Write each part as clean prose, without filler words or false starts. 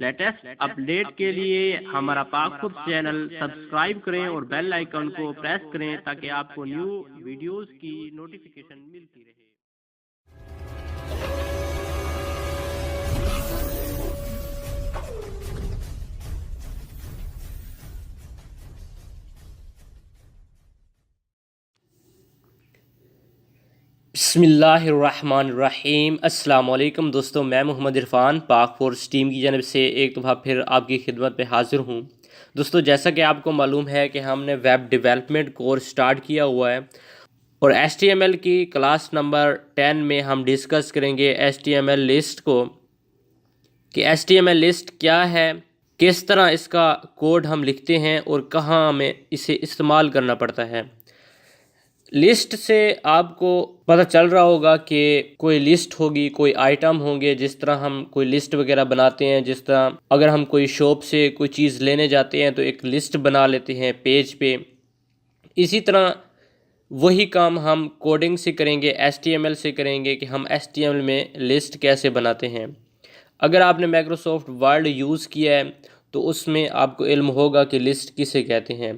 Latest update के लिए हमारा पाकपुर चैनल सब्सक्राइब करें और बेल आइकन को प्रेस करें ताकि आपको न्यू वीडियोस की नोटिफिकेशन मिलती रहे। बिस्मिल्लाहिर्रहमानिर्रहीम। अस्सलाम वालेकुम दोस्तों, मैं मोहम्मद इरफान पाक फोर्स टीम की जानब से एक दफ़ा फिर आपकी खिदमत पे हाज़िर हूँ। दोस्तों, जैसा कि आपको मालूम है कि हमने वेब डेवलपमेंट कोर्स स्टार्ट किया हुआ है और HTML की क्लास नंबर 10 में हम डिस्कस करेंगे HTML लिस्ट को कि HTML लिस्ट क्या है, किस तरह इसका कोड हम लिखते हैं और कहाँ हमें इसे इस्तेमाल करना पड़ता है। लिस्ट से आपको पता चल रहा होगा कि कोई लिस्ट होगी, कोई आइटम होंगे। जिस तरह हम कोई लिस्ट वगैरह बनाते हैं, जिस तरह अगर हम कोई शॉप से कोई चीज़ लेने जाते हैं तो एक लिस्ट बना लेते हैं पेज पे, इसी तरह वही काम हम कोडिंग से करेंगे, HTML से करेंगे कि हम HTML में लिस्ट कैसे बनाते हैं। अगर आपने माइक्रोसॉफ्ट वर्ड यूज़ किया है तो उसमें आपको इल्म होगा कि लिस्ट किसे कहते हैं।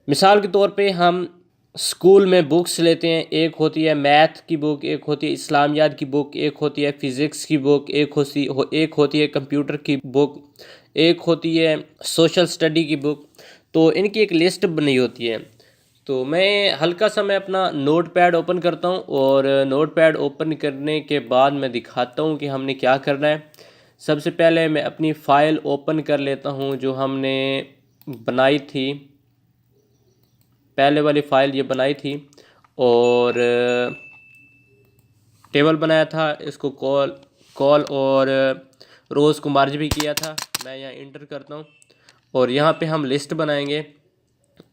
मिसाल के तौर पे हम स्कूल में बुक्स लेते हैं, एक होती है मैथ की बुक, एक होती है इस्लामियात की बुक, एक होती है फ़िज़िक्स की बुक, एक होती है कंप्यूटर की बुक, एक होती है सोशल स्टडी की बुक। तो इनकी एक लिस्ट बनी होती है। तो मैं अपना नोट पैड ओपन करता हूँ और नोट पैड ओपन करने के बाद मैं दिखाता हूँ कि हमने क्या करना है। सबसे पहले मैं अपनी फ़ाइल ओपन कर लेता हूँ जो हमने बनाई थी, पहले वाली फ़ाइल ये बनाई थी और टेबल बनाया था, इसको कॉल और रोज़ को मार्ज भी किया था। मैं यहाँ इंटर करता हूँ और यहाँ पे हम लिस्ट बनाएंगे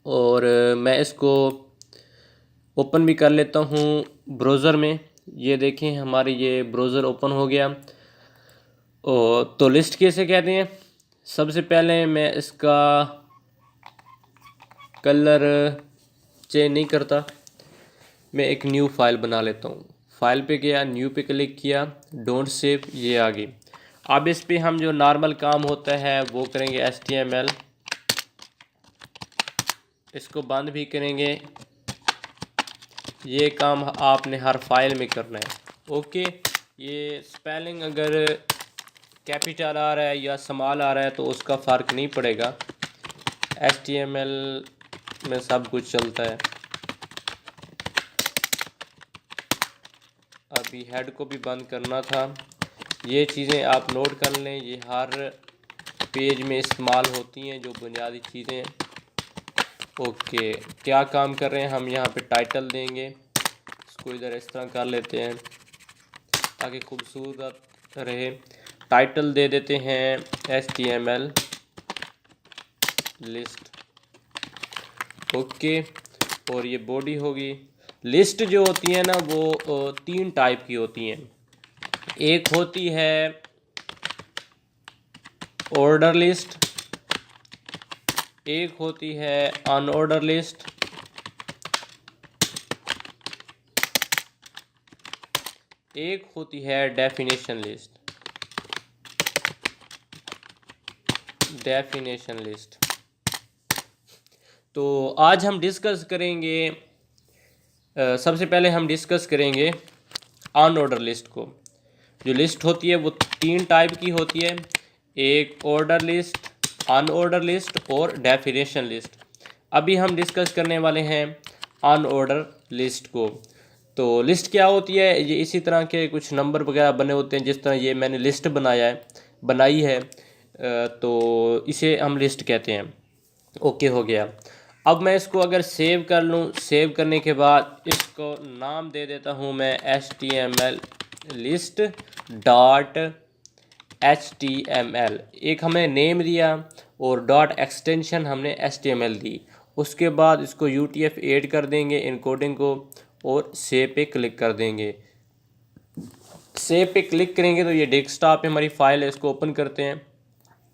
और मैं इसको ओपन भी कर लेता हूँ ब्राउज़र में। ये देखें, हमारी ये ब्राउज़र ओपन हो गया। तो लिस्ट कैसे कहते हैं, सबसे पहले मैं इसका कलर चेंज नहीं करता, मैं एक न्यू फाइल बना लेता हूँ। फाइल पे गया, न्यू पे क्लिक किया, डोंट सेव, ये आ गई। अब इस पे हम जो नॉर्मल काम होता है वो करेंगे HTML, इसको बंद भी करेंगे। ये काम आपने हर फाइल में करना है। ओके, ये स्पेलिंग अगर कैपिटल आ रहा है या स्मॉल आ रहा है तो उसका फ़र्क नहीं पड़ेगा, HTML में सब कुछ चलता है। अभी हेड को भी बंद करना था। ये चीज़ें आप नोट कर लें, ये हर पेज में इस्तेमाल होती हैं जो बुनियादी चीज़ें। ओके, क्या काम कर रहे हैं हम, यहाँ पे टाइटल देंगे, इसको इधर इस तरह कर लेते हैं ताकि खूबसूरत रहे। टाइटल दे देते हैं HTML लिस्ट। ओके, और ये बॉडी होगी। लिस्ट जो होती है ना वो 3 टाइप की होती हैं। एक होती है ऑर्डर लिस्ट, एक होती है अनऑर्डर लिस्ट, एक होती है डेफिनेशन लिस्ट। तो आज हम डिस्कस करेंगे, सबसे पहले हम डिस्कस करेंगे अनऑर्डर लिस्ट को। जो लिस्ट होती है वो 3 टाइप की होती है, एक ऑर्डर लिस्ट, अनऑर्डर लिस्ट और डेफिनेशन लिस्ट। अभी हम डिस्कस करने वाले हैं अनऑर्डर लिस्ट को। तो लिस्ट क्या होती है, ये इसी तरह के कुछ नंबर वगैरह बने होते हैं, जिस तरह ये मैंने लिस्ट बनाई है, तो इसे हम लिस्ट कहते हैं। ओके, हो गया। अब मैं इसको अगर सेव कर लूँ, सेव करने के बाद इसको नाम दे देता हूँ मैं HTML लिस्ट डॉट HTML। एक हमने नेम दिया और डॉट एक्सटेंशन हमने HTML दी। उसके बाद इसको UTF ऐड कर देंगे इनकोडिंग को और सेव पे क्लिक कर देंगे। सेव पे क्लिक करेंगे तो ये डेस्कटॉप पे हमारी फ़ाइल है, इसको ओपन करते हैं।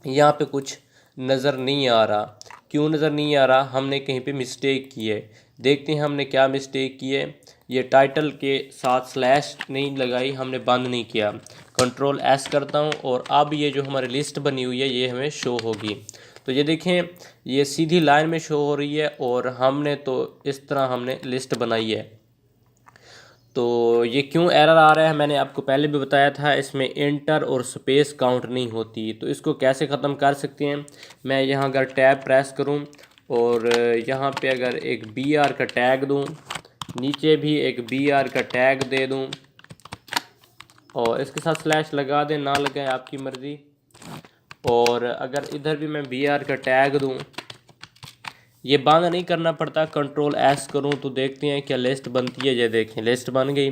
यहाँ पे कुछ नज़र नहीं आ रहा, क्यों नज़र नहीं आ रहा, हमने कहीं पे मिस्टेक की है। देखते हैं हमने क्या मिस्टेक की है। ये टाइटल के साथ स्लैश नहीं लगाई, हमने बंद नहीं किया। कंट्रोल एस करता हूँ और अब ये जो हमारी लिस्ट बनी हुई है ये हमें शो होगी। तो ये देखें ये सीधी लाइन में शो हो रही है और हमने तो इस तरह हमने लिस्ट बनाई है। तो ये क्यों एरर आ रहा है मैंने आपको पहले भी बताया था, इसमें इंटर और स्पेस काउंट नहीं होती। तो इसको कैसे ख़त्म कर सकते हैं, मैं यहाँ अगर टैब प्रेस करूँ और यहाँ पे अगर एक BR का टैग दूँ, नीचे भी एक BR का टैग दे दूँ और इसके साथ स्लैश लगा दें, ना लगाए आपकी मर्ज़ी। और अगर इधर भी मैं BR का टैग दूँ, ये बंद नहीं करना पड़ता, कंट्रोल एस करूँ तो देखते हैं क्या लिस्ट बनती है। ये देखें लिस्ट बन गई।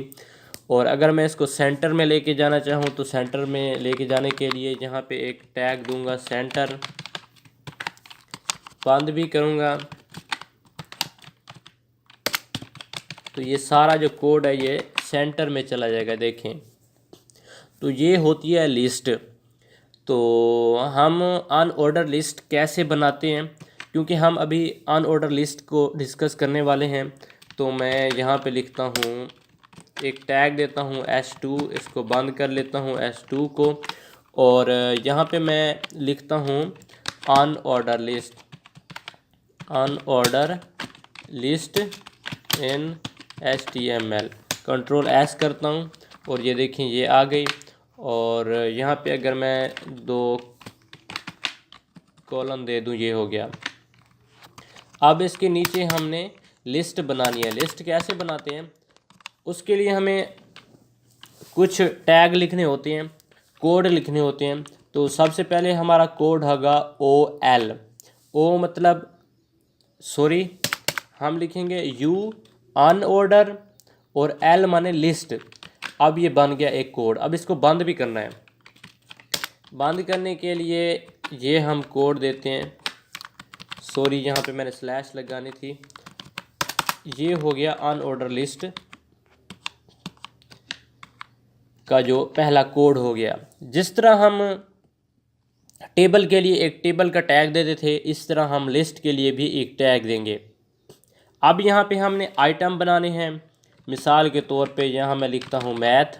और अगर मैं इसको सेंटर में लेके जाना चाहूँ तो सेंटर में लेके जाने के लिए यहाँ पे एक टैग दूंगा सेंटर, बंद भी करूँगा तो ये सारा जो कोड है ये सेंटर में चला जाएगा। देखें तो ये होती है लिस्ट। तो हम अनऑर्डर लिस्ट कैसे बनाते हैं, क्योंकि हम अभी अनऑर्डर लिस्ट को डिस्कस करने वाले हैं, तो मैं यहाँ पे लिखता हूँ, एक टैग देता हूँ S2, इसको बंद कर लेता हूँ S2 को, और यहाँ पे मैं लिखता हूँ अनऑर्डर लिस्ट इन HTML, कंट्रोल एस करता हूँ और ये देखें ये आ गई। और यहाँ पे अगर मैं 2 कॉलम दे दूँ, ये हो गया। अब इसके नीचे हमने लिस्ट बनानी है। लिस्ट कैसे बनाते हैं, उसके लिए हमें कुछ टैग लिखने होते हैं, कोड लिखने होते हैं। तो सबसे पहले हमारा कोड होगा OL, ओ मतलब सॉरी हम लिखेंगे U अनऑर्डर और L माने लिस्ट। अब ये बन गया एक कोड। अब इसको बंद भी करना है। बंद करने के लिए ये हम कोड देते हैं, सॉरी यहाँ पे मैंने स्लैश लगानी थी। ये हो गया अनऑर्डर लिस्ट का जो पहला कोड हो गया। जिस तरह हम टेबल के लिए एक टेबल का टैग देते थे, इस तरह हम लिस्ट के लिए भी एक टैग देंगे। अब यहाँ पे हमने आइटम बनाने हैं। मिसाल के तौर पे यहाँ मैं लिखता हूँ मैथ,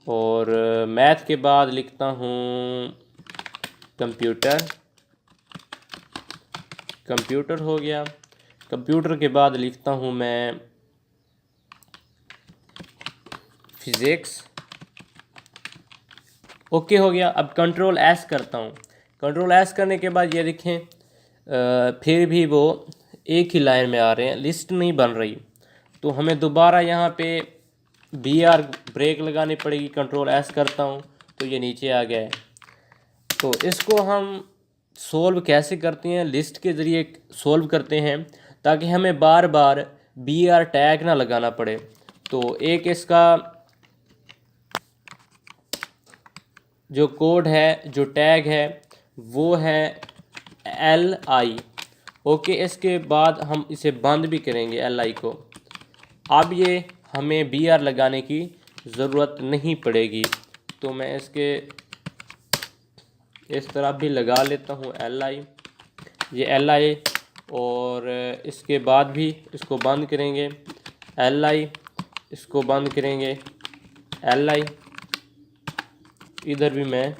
और मैथ के बाद लिखता हूँ कंप्यूटर हो गया। कंप्यूटर के बाद लिखता हूँ मैं फिज़िक्स, ओके हो गया। अब कंट्रोल एस करता हूँ। कंट्रोल एस करने के बाद ये देखें फिर भी वो एक ही लाइन में आ रहे हैं, लिस्ट नहीं बन रही। तो हमें दोबारा यहाँ पे BR ब्रेक लगानी पड़ेगी। कंट्रोल एस करता हूँ तो ये नीचे आ गया है। तो इसको हम सोल्व कैसे करते हैं, लिस्ट के ज़रिए सोल्व करते हैं, ताकि हमें बार बार BR टैग ना लगाना पड़े। तो एक इसका जो कोड है, जो टैग है, वो है LI, ओके। इसके बाद हम इसे बंद भी करेंगे LI को। अब ये हमें BR लगाने की ज़रूरत नहीं पड़ेगी। तो मैं इसके इस तरह भी लगा लेता हूँ LI, ये LI, और इसके बाद भी इसको बंद करेंगे LI, इसको बंद करेंगे LI, इधर भी मैं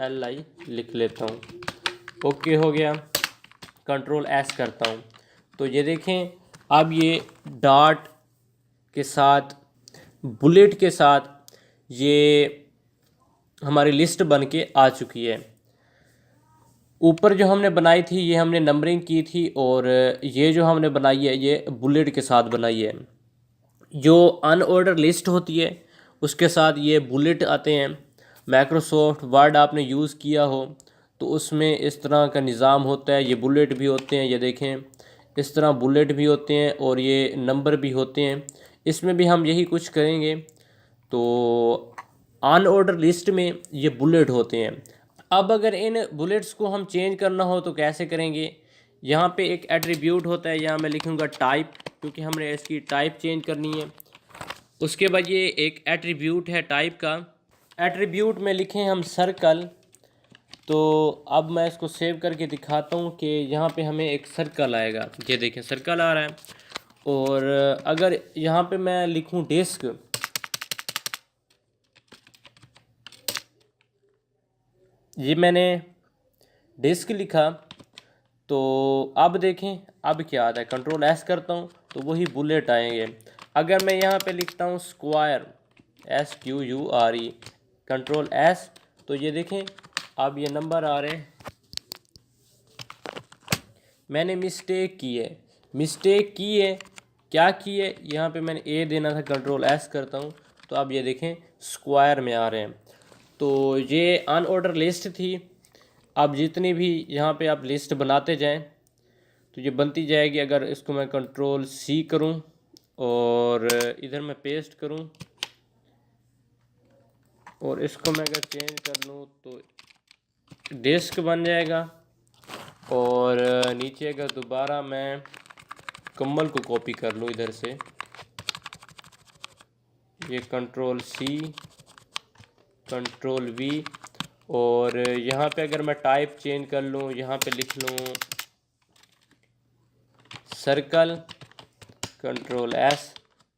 LI लिख लेता हूँ, ओके हो गया। कंट्रोल एस करता हूँ तो ये देखें अब ये डॉट के साथ, बुलेट के साथ ये हमारी लिस्ट बन के आ चुकी है। ऊपर जो हमने बनाई थी ये हमने नंबरिंग की थी, और ये जो हमने बनाई है ये बुलेट के साथ बनाई है। जो अनऑर्डर लिस्ट होती है उसके साथ ये बुलेट आते हैं। माइक्रोसॉफ्ट वर्ड आपने यूज़ किया हो तो उसमें इस तरह का निज़ाम होता है, ये बुलेट भी होते हैं, ये देखें इस तरह बुलेट भी होते हैं और ये नंबर भी होते हैं। इसमें भी हम यही कुछ करेंगे। तो अनऑर्डर लिस्ट में ये बुलेट होते हैं। अब अगर इन बुलेट्स को हम चेंज करना हो तो कैसे करेंगे, यहाँ पे एक एट्रीब्यूट होता है, यहाँ मैं लिखूँगा टाइप, क्योंकि हमने इसकी टाइप चेंज करनी है। उसके बाद ये एक एट्रीब्यूट है टाइप का, एट्रीब्यूट में लिखें हम सर्कल। तो अब मैं इसको सेव करके दिखाता हूँ कि यहाँ पे हमें एक सर्कल आएगा, ये देखें सर्कल आ रहा है। और अगर यहाँ पे मैं लिखूँ डिस्क, ये मैंने डिस्क लिखा, तो अब देखें अब क्या आता है। कंट्रोल एस करता हूँ तो वही बुलेट आएंगे। अगर मैं यहाँ पे लिखता हूँ स्क्वायर, SQURE, कंट्रोल एस, तो ये देखें अब ये नंबर आ रहे हैं। मैंने मिस्टेक की है, क्या की है, यहाँ पे मैंने ए देना था, कंट्रोल एस करता हूँ तो अब ये देखें स्क्वायर में आ रहे हैं। तो ये अनऑर्डर लिस्ट थी। अब जितनी भी यहाँ पे आप लिस्ट बनाते जाएं तो ये बनती जाएगी। अगर इसको मैं कंट्रोल C करूँ और इधर मैं पेस्ट करूँ और इसको मैं अगर चेंज कर लूँ तो डिस्क बन जाएगा। और नीचे अगर दोबारा मैं कम्बल को कॉपी कर लूँ इधर से, ये कंट्रोल C, कंट्रोल V, और यहाँ पे अगर मैं टाइप चेंज कर लूँ, यहाँ पे लिख लूँ सर्कल, कंट्रोल S,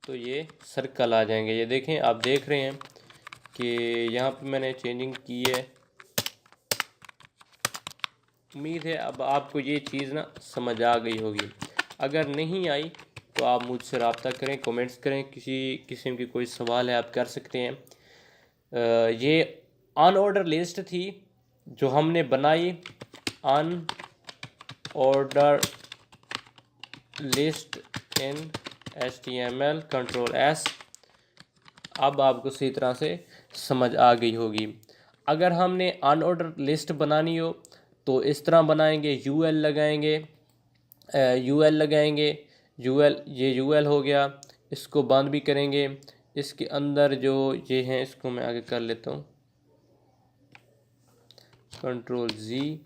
तो ये सर्कल आ जाएंगे। ये देखें आप देख रहे हैं कि यहाँ पे मैंने चेंजिंग की है। उम्मीद है अब आपको ये चीज़ ना समझ आ गई होगी। अगर नहीं आई तो आप मुझसे रब्ता करें, कमेंट्स करें, किसी किस्म की कोई सवाल है आप कर सकते हैं। ये अनऑर्डर लिस्ट थी जो हमने बनाई, अनऑर्डर लिस्ट इन HTML, कंट्रोल S। अब आपको सही तरह से समझ आ गई होगी। अगर हमने अनऑर्डर लिस्ट बनानी हो तो इस तरह बनाएंगे, UL लगाएंगे, ये UL हो गया, इसको बंद भी करेंगे। इसके अंदर जो ये हैं इसको मैं आगे कर लेता हूँ, कंट्रोल Z,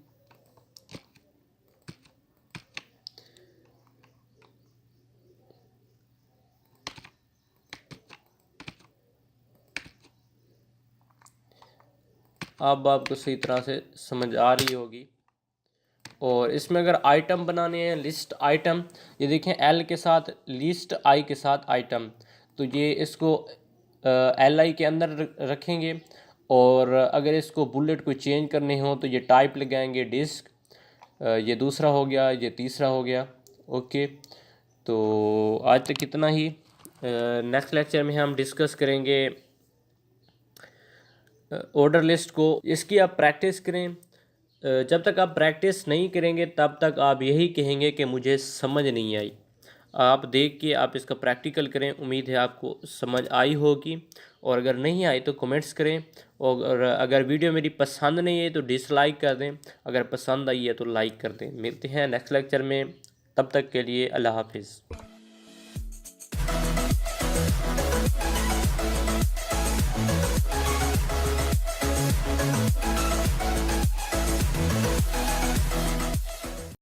अब आपको सही तरह से समझ आ रही होगी। और इसमें अगर आइटम बनाने हैं, लिस्ट आइटम, ये देखें L के साथ लिस्ट, I के साथ आइटम, तो ये इसको LI के अंदर रखेंगे। और अगर इसको बुलेट को चेंज करने हो तो ये टाइप लगाएंगे डिस्क, ये दूसरा हो गया, ये तीसरा हो गया। ओके, तो आज तक इतना ही। नेक्स्ट लेक्चर में हम डिस्कस करेंगे ऑर्डर लिस्ट को। इसकी आप प्रैक्टिस करें। जब तक आप प्रैक्टिस नहीं करेंगे तब तक आप यही कहेंगे कि मुझे समझ नहीं आई। आप देख के आप इसका प्रैक्टिकल करें, उम्मीद है आपको समझ आई होगी। और अगर नहीं आई तो कमेंट्स करें। और अगर वीडियो मेरी पसंद नहीं है तो डिसलाइक कर दें, अगर पसंद आई है तो लाइक कर दें। मिलते हैं नेक्स्ट लेक्चर में, तब तक के लिए अल्लाह हाफिज़।